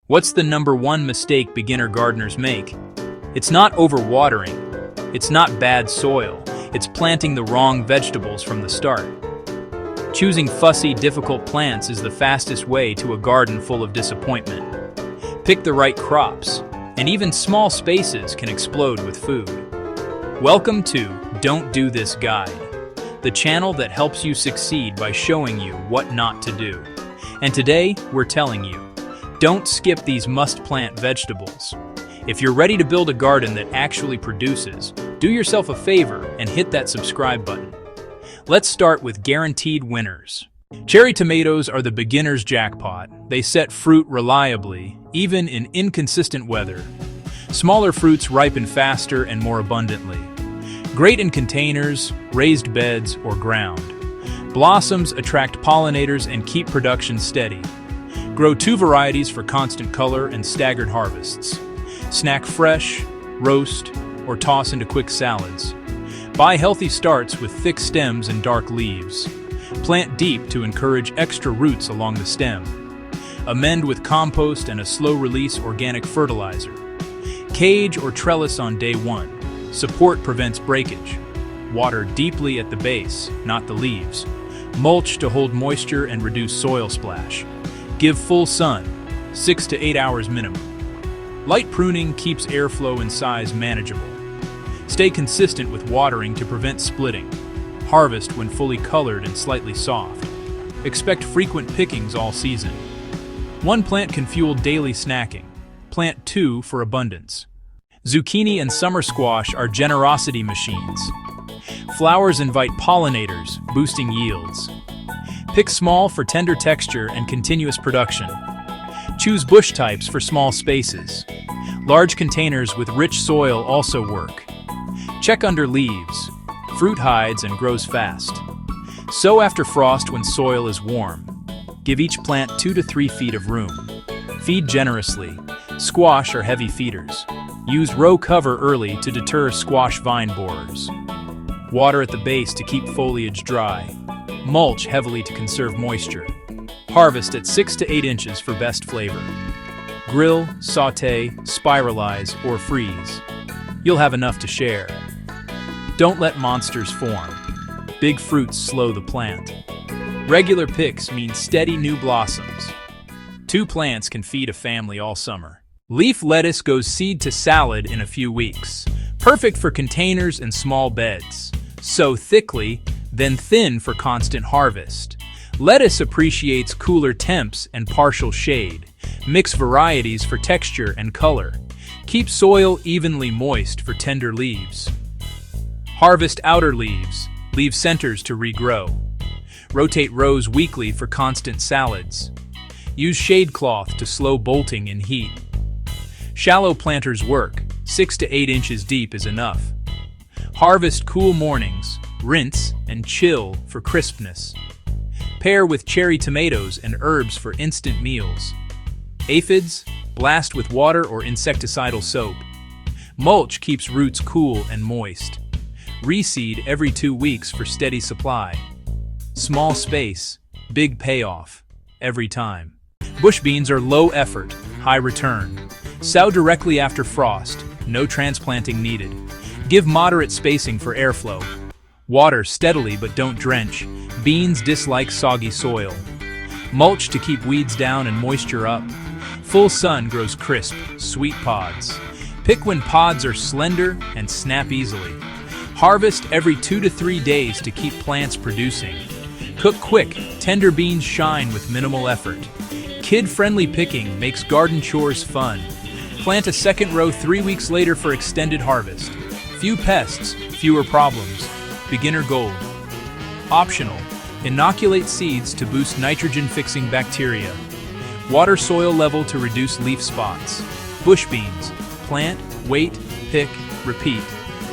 What's the #1 mistake beginner gardeners make? It's not overwatering. It's not bad soil. It's planting the wrong vegetables from the start. Choosing fussy, difficult plants is the fastest way to a garden full of disappointment. Pick the right crops, and even small spaces can explode with food. Welcome to Don't Do This Guide, the channel that helps you succeed by showing you what not to do. And today, we're telling you, don't skip these must-plant vegetables. If you're ready to build a garden that actually produces, do yourself a favor and hit that subscribe button. Let's start with guaranteed winners. Cherry tomatoes are the beginner's jackpot. They set fruit reliably, even in inconsistent weather. Smaller fruits ripen faster and more abundantly. Great in containers, raised beds, or ground. Blossoms attract pollinators and keep production steady. Grow 2 varieties for constant color and staggered harvests. Snack fresh, roast, or toss into quick salads. Buy healthy starts with thick stems and dark leaves. Plant deep to encourage extra roots along the stem. Amend with compost and a slow-release organic fertilizer. Cage or trellis on day 1. Support prevents breakage. Water deeply at the base, not the leaves. Mulch to hold moisture and reduce soil splash. Give full sun, 6 to 8 hours minimum. Light pruning keeps airflow and size manageable. Stay consistent with watering to prevent splitting. Harvest when fully colored and slightly soft. Expect frequent pickings all season. 1 plant can fuel daily snacking. Plant 2 for abundance. Zucchini and summer squash are generosity machines. Flowers invite pollinators, boosting yields. Pick small for tender texture and continuous production. Choose bush types for small spaces. Large containers with rich soil also work. Check under leaves. Fruit hides and grows fast. Sow after frost when soil is warm. Give each plant 2 to 3 feet of room. Feed generously. Squash are heavy feeders. Use row cover early to deter squash vine borers. Water at the base to keep foliage dry. Mulch heavily to conserve moisture. Harvest at 6 to 8 inches for best flavor. Grill, sauté, spiralize, or freeze. You'll have enough to share. Don't let monsters form. Big fruits slow the plant. Regular picks mean steady new blossoms. 2 plants can feed a family all summer. Leaf lettuce goes seed to salad in a few weeks. Perfect for containers and small beds. Sow thickly, then thin for constant harvest. Lettuce appreciates cooler temps and partial shade. Mix varieties for texture and color. Keep soil evenly moist for tender leaves. Harvest outer leaves. Leave centers to regrow. Rotate rows weekly for constant salads. Use shade cloth to slow bolting in heat. Shallow planters work. 6 to 8 inches deep is enough. Harvest cool mornings. Rinse and chill for crispness. Pair with cherry tomatoes and herbs for instant meals. Aphids, blast with water or insecticidal soap. Mulch keeps roots cool and moist. Reseed every 2 weeks for steady supply. Small space, big payoff, every time. Bush beans are low effort, high return. Sow directly after frost, no transplanting needed. Give moderate spacing for airflow. Water steadily but don't drench. Beans dislike soggy soil. Mulch to keep weeds down and moisture up. Full sun grows crisp, sweet pods. Pick when pods are slender and snap easily. Harvest every 2 to 3 days to keep plants producing. Cook quick, tender beans shine with minimal effort. Kid-friendly picking makes garden chores fun. Plant a second row 3 weeks later for extended harvest. Few pests, fewer problems. Beginner gold. Optional. Inoculate seeds to boost nitrogen-fixing bacteria. Water soil level to reduce leaf spots. Bush beans. Plant, wait, pick, repeat.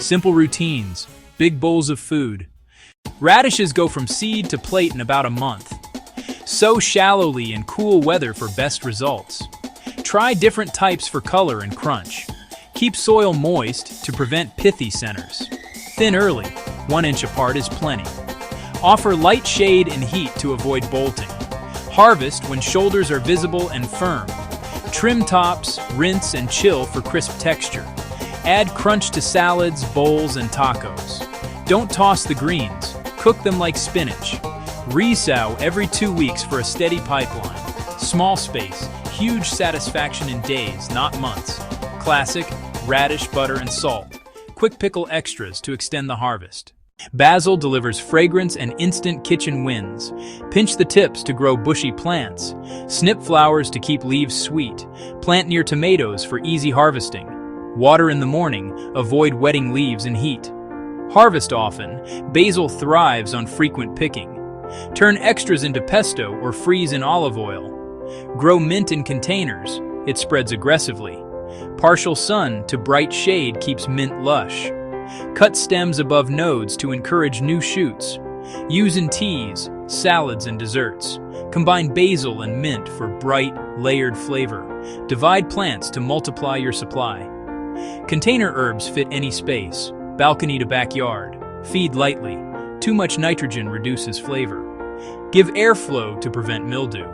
Simple routines. Big bowls of food. Radishes go from seed to plate in about a month. Sow shallowly in cool weather for best results. Try different types for color and crunch. Keep soil moist to prevent pithy centers. Thin early. 1 inch apart is plenty. Offer light shade and heat to avoid bolting. Harvest when shoulders are visible and firm. Trim tops, rinse, and chill for crisp texture. Add crunch to salads, bowls, and tacos. Don't toss the greens. Cook them like spinach. Resow every 2 weeks for a steady pipeline. Small space, huge satisfaction in days, not months. Classic, radish, butter, and salt. Quick pickle extras to extend the harvest. Basil delivers fragrance and instant kitchen wins. Pinch the tips to grow bushy plants. Snip flowers to keep leaves sweet. Plant near tomatoes for easy harvesting. Water in the morning, avoid wetting leaves in heat. Harvest often, basil thrives on frequent picking. Turn extras into pesto or freeze in olive oil. Grow mint in containers, it spreads aggressively. Partial sun to bright shade keeps mint lush. Cut stems above nodes to encourage new shoots. Use in teas, salads, and desserts. Combine basil and mint for bright, layered flavor. Divide plants to multiply your supply. Container herbs fit any space, balcony to backyard. Feed lightly. Too much nitrogen reduces flavor. Give airflow to prevent mildew.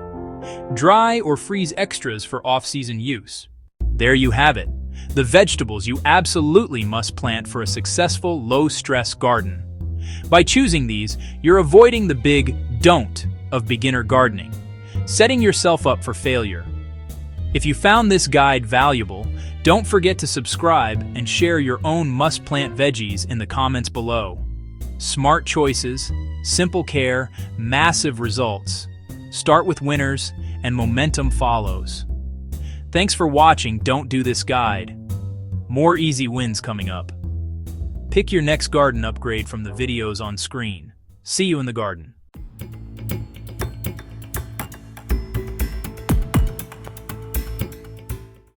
Dry or freeze extras for off-season use. There you have it, the vegetables you absolutely must plant for a successful, low-stress garden. By choosing these, you're avoiding the big don't of beginner gardening, setting yourself up for failure. If you found this guide valuable, don't forget to subscribe and share your own must-plant veggies in the comments below. Smart choices, simple care, massive results. Start with winners, and momentum follows. Thanks for watching Don't Do This Guide. More easy wins coming up. Pick your next garden upgrade from the videos on screen. See you in the garden.